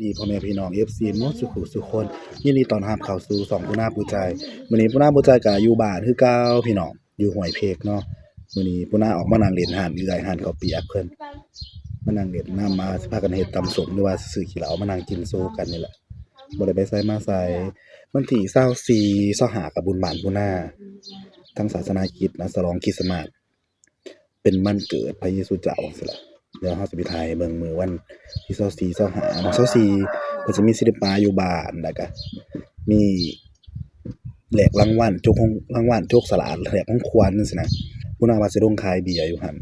ดีพ่อแม่พี่น้อง FC หมดสุขุสุขคนยินดีต้อนรับเข้าสู่ช่องปูนาปูใจมื้อนี้ปูนาปูใจก็อยู่บ้านคือเก่าพี่น้องอยู่ห้วยเพกเนาะมื้อนี้ปูนาออกมานั่งเล่นร้านเอื้อยร้านข้าวเปียกเพิ่นมานั่งเล่นนำมาสิพากันเฮ็ดตำส้มหรือว่าซื้อขี้เหล้ามานั่งกินโซกันนี่แหละบ่ได้ไปไสมาไสวันที่24 25ก็บุญบ้านปูนาทางศาสนาคริสต์นะฉลองคริสต์มาสเป็นวันเกิดพระเยซูเจ้าจังซี่ล่ะ เดี๋ยวเราสิไปถ่ายเบิ่งมื้อวันที่24 25เนาะ24เพิ่นสิมีศิลปะอยู่บ้านแล้วก็มีแลกรางวัลจกของรางวัลจกสลากแลกของขวัญจังซี้นะผู้น่าว่าสิลงขายเบียร์อยู่หั่น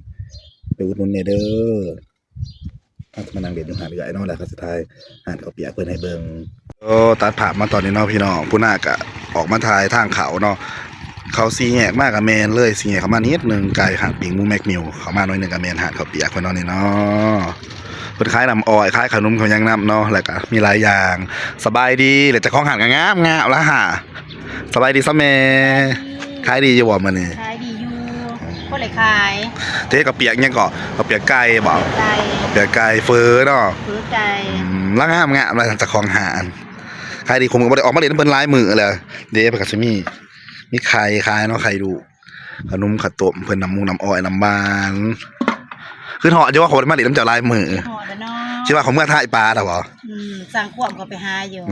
ไปอุดหนุนแหน่เด้อถ้ามานั่งเล่นอยู่หาดเอื้อยเนาะแล้วก็สิถ่ายร้านข้าวเปียกเพิ่นให้เบิ่งตัดภาพมาตอนนี้เนาะพี่น้องผู้น่าก็ออกมาถ่ายทางเขาเนาะเขา4แยกมาก็แม่นเลย4แยกเข้ามานิดนึงไกลหาดปิงหมูแม็กมิวเข้ามาหน่อยนึงก็แม่นหาดข้าวเปียกเพิ่นเนาะนี่เนาะเพิ่นขายน้ำอ้อยขายขนมเขาวหยังนำเนาะแล้วก็มีหลายอย่างสบายดีแล้วเจ้าของหาดก็งามๆแล้วห่าสบายดีซะแม่ขายดีอยู่บ่มื้อนี้ ขายดีอยู่คนเลยขาย เทข้าวเปียกหยังก็ข้าวเปียกไก่บ่ ไก่ ข้าวเปียกไก่เฟอเนาะ ฟื้อไก่ แล้วงามแล้วเจ้าของหาดขายดีผมก็บ่ได้ออกมาเล่นเพิ่นหลายมื้อเลยเด้เพิ่นก็สิมีไข่ขายเนาะไข่ดูขนมข้าวต้มเพิ่นน้ำมูน้ำอ้อยน้ำบานคือเหาะอยู่ว่าเขาบ่ได้มาเล่นน้ำเจ้าหลายมื้อ หอแล้วเนาะ คิดว่าเขาเมื่อถ่ายปลาดอกบ่ สั่งควมเขาไปหาอยู่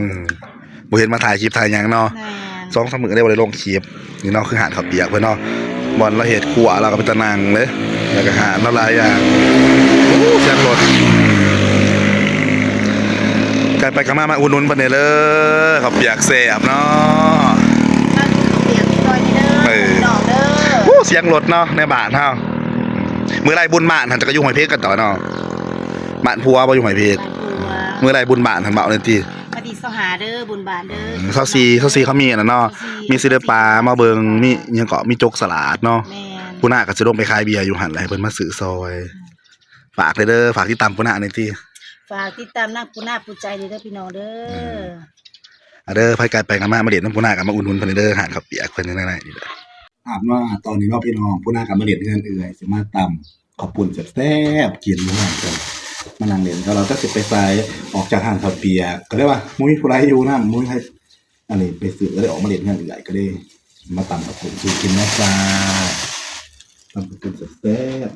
บ่เห็นมาถ่ายคลิปถ่ายหยังเนาะ แม่น 2-3 มื้อได้บ่ได้ลงคลิปนี่เนาะคือหาดข้าวเปียกเพิ่นเนาะบ่อนเราเฮ็ดครัวเราก็ไปตะนั่งเด้แล้วก็หาดเนาะหลายอย่างโอ้เสียงรถกันไปกันมาอุดหนุนเพิ่นเด้อข้าวเปียกแซ่บเนาะ มาดูเปียกซอยนี่เด้อดอกเด้อ โอ้เสียงรถเนาะในบ้านเฮามื้อไรบุญบ้านหั่นจะก็อยู่ห้วยเพชรกันต่อเนาะบ้านผัวบ่อยู่ห้วยเพชร บัว มื้อไรบุญบ้านหั่นเบาเลยติ มาดีสหาเด้อบุญบานเด้อ เซาซีเขามีอันนั้นเนาะมีศิลปะมาเบิ่งมีอิหยังก็มีจกสลัดเนาะ แม่น ผู้น่าก็สิลงไปขายเบียร์อยู่หั่นแหละให้เพิ่นมาซื้อซอยฝากเด้อฝากติดตามผู้น่าหน่อยติ ฝากติดตามนักปูนาปูใจเด้อพี่น้องเด้อ เด้อไผไกลไปกันมาเล่นน้ำผู้น่าก็มาอุดหนุนเพิ่นเด้อหาดข้าวเปียกเพิ่นนั่นน่ะนี่แหละถามว่าตอนนี้เนาะพี่น้องผู้น่าก็มาเล่นเฮือนเอื้อยสิมาตำข้าวปุ้นแซ่บๆกินอยู่หั่นเพิ่นมานั่งเล่นแล้วเราก็สิไปไสออกจากห้างข้าวเปียกก็เลยว่ามุ้ยผู้ใดอยู่นำมุ้ยให้อันนี้ไปซื้อก็เลยออกมาเล่นเฮือนเอื้อยก็เลยมาตำข้าวปุ้นสู่กินนะจ้าตำข้าวปุ้นแซ่บ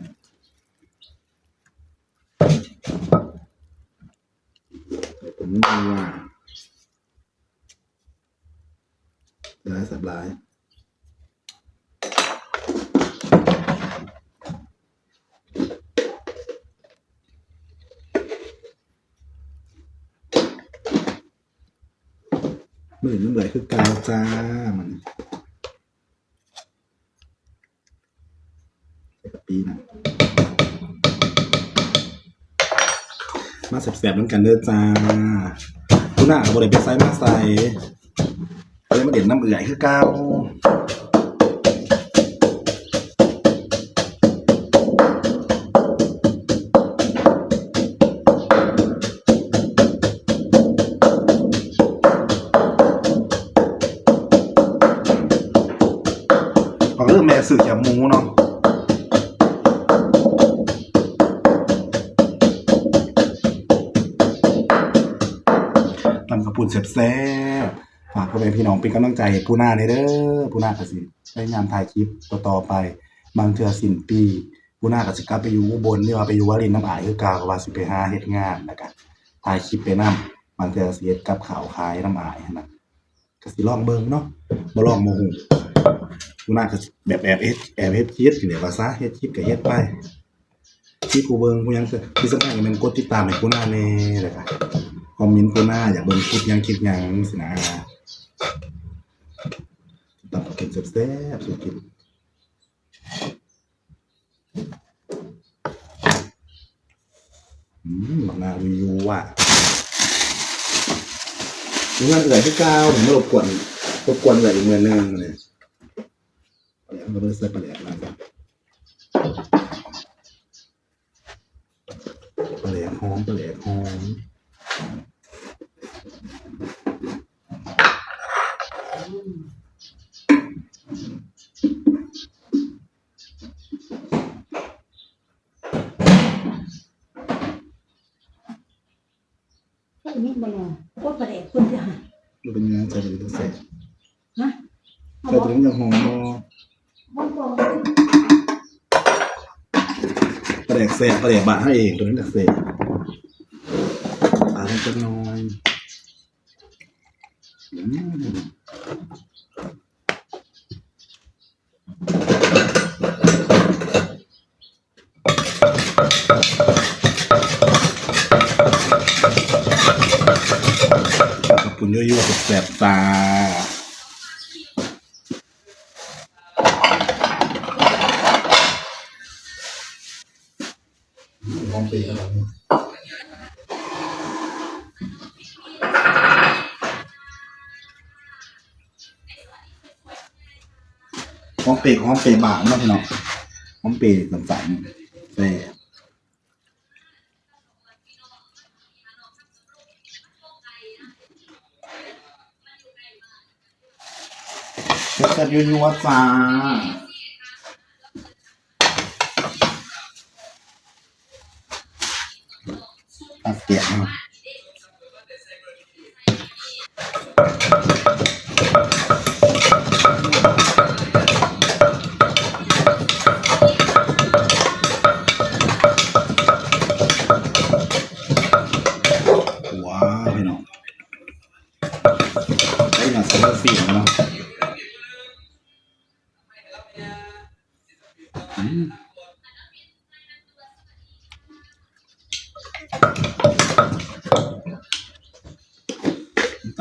ๆผมนี่ว่าได้สับหลายมื่นมันเหลือคือกาวจ้ามันใส่กะปินะมาแสบๆเหมือนกันเด้อจ้าคุณน่าเอาบริเวณไซมาใส่เลยมาเด็ดน้ำเอื่อยคือกาวพอเริ่มแม่สื่อแคบหมูเนาะทำกระปุนแซ่บๆฝากพ่อแม่พี่น้องเป็นกำลังใจให้ผู้น่าเด้อผู้น่าก็สิพยายามถ่ายคลิปต่อๆไปบางเทื่อสิ้นปีผู้น่าก็สิกลับไปอยู่อุบลหรือว่าไปอยู่วารินน้ำอายคือเก่าก็ว่าสิไปหาเฮ็ดงานแล้วก็ถ่ายคลิปไปนำบางเทื่อสิเฮ็ดกับข้าวขายน้ำอายหั่นน่ะก็สิลองเบิ่งเนาะบ่ลองบ่ฮู้ผู้น่าก็แบบแอบเฮ็ดคลิปนี่แหละว่าซะเฮ็ดคลิปก็เฮ็ดไปที่ผู้เบิ่งผู้หยังที่สำคัญก็แม่นกดติดตามให้ผู้น่าแน่แล้วก็คอมเมนต์ผู้น่าอยากเบิ่งคลิปหยังสินะตำกินแซ่บๆสุดกินบักนาวิวว่ะดูงานเอื่อยที่ก้าวผมมารบกวนเอื่อยอีกเมื่อนึงเลยปลาแหลมก็ไม่ได้ใส่ปลาแหลมนะครับปลาแหลมหอม นี่บ่ล่ะโคตรประเดกคุณจ้ะ มันเป็นยังไงใจเป็นตัวเสร็จ นะ ใจตัวนี้ยังหอมบ่ บ่บ่ ประเด็กเสร็จประเด็กบะให้เองตัวนี้เด็กเสร็จปลาจะน้อยขอบคุณยั่วๆแสบๆตาหอมปีกอะไรนี่หอมปีกหอมปีกบางมากพี่น้องหอมปีกสั่นๆแซ่บแซ่บยั่วๆจ้าตัดเสียงเนาะว้าวพี่น้องได้หนักสักสี่แล้วเนาะ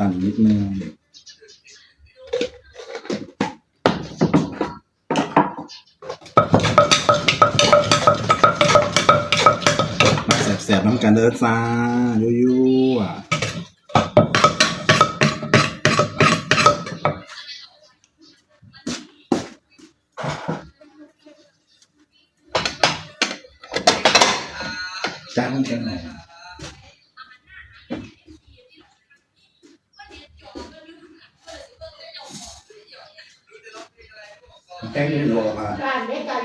ตันนิดนึงมาแสบๆน้ำกันเด้อจ้ายั่วๆจานน้ำกันหน่อยแกงนี่บอกมา การได้การ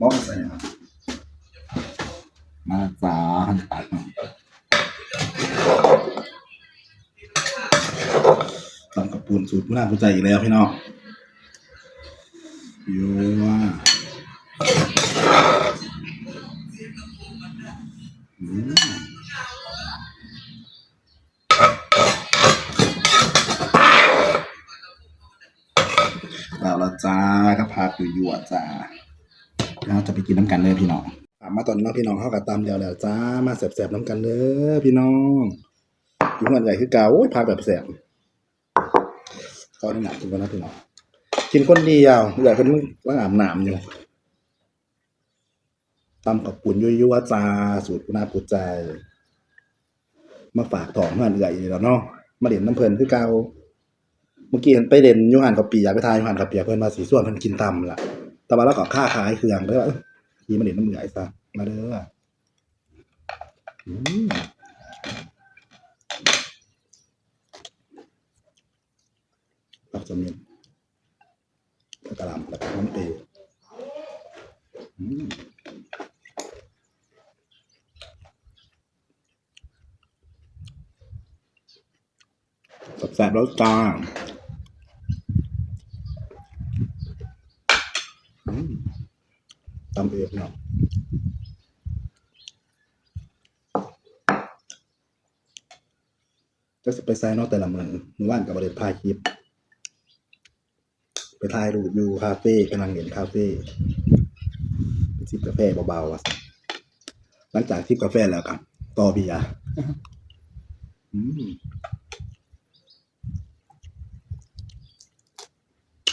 บอกใส่มามาจ้าหันตัดตำกับปูนสูตรผู้น่าผู้ใจอีกแล้วพี่น้องยั่วแล้วละจ้าก็พาไปยั่วจ้าเราจะไปกินน้ำกันเลยพี่น้องมาตอนนี้พี่น้องเข้ากับตำแล้วจ้ามาแสบๆน้ำกันเลยพี่น้องอยู่เงินใหญ่คือเก่าโอ้ยพาแบบแสบเขาได้หนักกินกันนะพี่น้องกินคนเดียวอยากเป็นว่าอาบน้ำอยู่ตำกับปุ่นยั่วๆจ้าสูตรคุณอาปูใจมาฝากต่อเงินใหญ่แล้วเนาะมาเด่นน้ำเพลินคือเก่าเมื่อกี้เห็นไปเด่นยูหันกับปีอยากไปทายยูหันกับปีเพิ่นมาสีส่วนเพิ่นกินตำล่ะแต่ว่าแล้วก็ค่าขายเครื่องเลยว่าขี่มาเด่นน้ำใหญ่ซะมาเด้อผักสมินกระหล่ำแล้วก็น้ำเปรี้ยวแซ่บๆแล้วจ้าตำเองเนาะก็จะไปไซน์เนอกแต่ละเมืองว่านกับบริษัทพายคลิปไปถ่ายรูปอยู่คาเฟ่กำลังเห็นคาเฟ่ไปจิบกาแฟเบาๆอ่ะหลังจากจิบกาแฟแล้วกันต่อเบียร์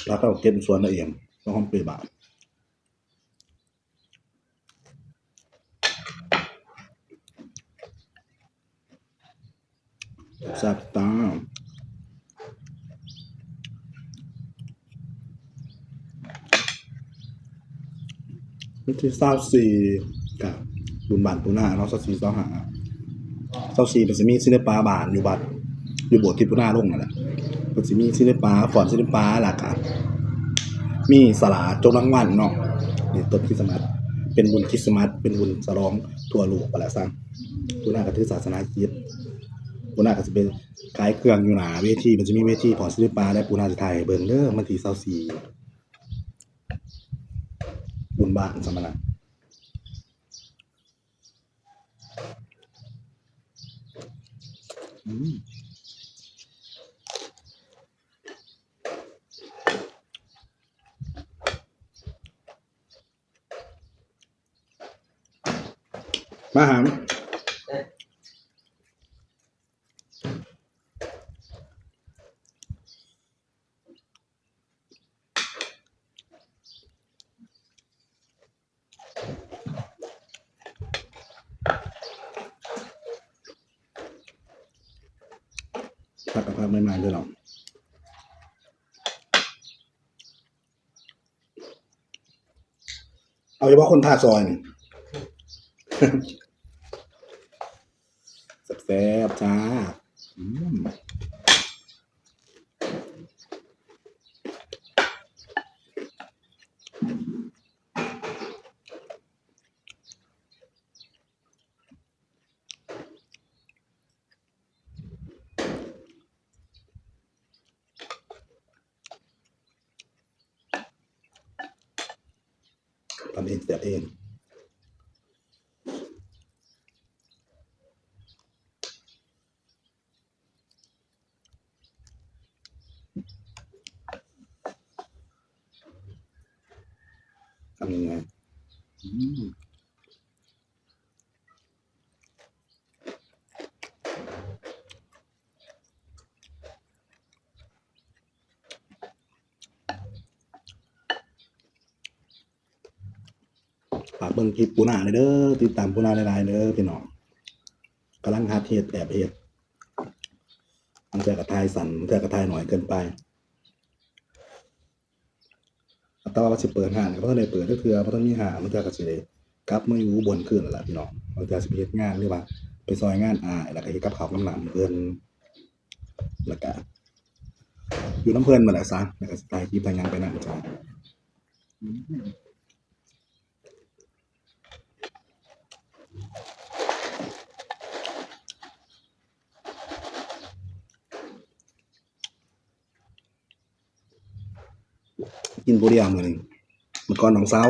แล้วก็เก็บส่วนละเอียดต้องห้องเปรี้ยวบาทแซ่บตาวิธีเศร้าสี่กับบุญบานปูนาเนาะเศร้าสี่เศร้าหาเศร้าสี่เป็นสิมีซินเนปาบานอยู่บัดอยู่โบสถ์ที่ปูนาลงนั่นแหละเป็นสิมีซินเนปาฝอนซินเนปาหลักอ่ะมีสลาจงรางวัลเนาะนี่ต้นคริสต์มาสเป็นบุญคริสต์มาสเป็นบุญฉลองทั่วโลกไปแล้วซ้ำปูนาก็ถือศาสนาคริสต์ ปูนาก็จะเป็นขายเครื่องอยู่หนาเวทีมันจะมีเวทีพอซื้อปลาได้ปูนาจะถ่ายให้เบิ่งเด้อมันที่24บุญบ้านสมณะอืมมาหามผักกับผักใหม่ๆด้วยเนาะเอาเฉพาะคนท่าซอยนี่ แซ่บๆจ้าอืมทำเองแซ่บเองทำยังไงอืมฝากเบิ่งคลิปปูนาเลยเด้อติดตามปูนาหลายๆเด้อพี่น้องกำลังหาเฮ็ดแอบเฮ็ดบางเทื่อกระทายสั่นบางเทื่อกระทายหน่อยเกินไปแต่ว่าสิเปิดห้างก็บ่ทันได้เปิดจักเทื่อบ่ทันมีห้างบางเทื่อก็สิได้กลับมาอยู่อุบลคืนนั่นล่ะพี่น้องบางเทื่อสิไปเฮ็ดงานหรือว่าไปซอยงานอ้ายแล้วก็เฮ็ดกับข้าวกับน้ำเพิ่นแล้วก็อยู่น้ำเพิ่นนั่นแหละซะแล้วก็สิถ่ายคลิปถ่ายหยังไปนำจ้ะอืมกินผู้เดียวมื้อนี้เมื่อก่อนน้องสาว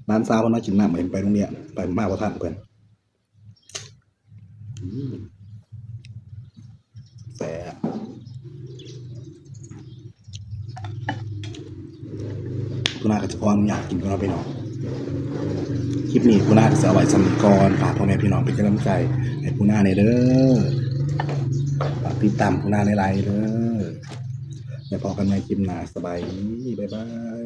หลานสาวเพิ่นมากินน้ำเห็นไปโรงเรียนไปมาบ่ทันเพิ่นอืมแซ่บปูนาก็จะขออนุญาตกินก่อนเนาะพี่น้อง คลิปนี้ปูนาจะเอาไว้สำหรับก่อนฝากพ่อแม่พี่น้องเป็นกำลังใจให้ปูนาในเด้อฝากติดตามปูนาในไลน์เด้อเดี๋ยวพอกันในคลิปหน้าสบายดีบ๊ายบาย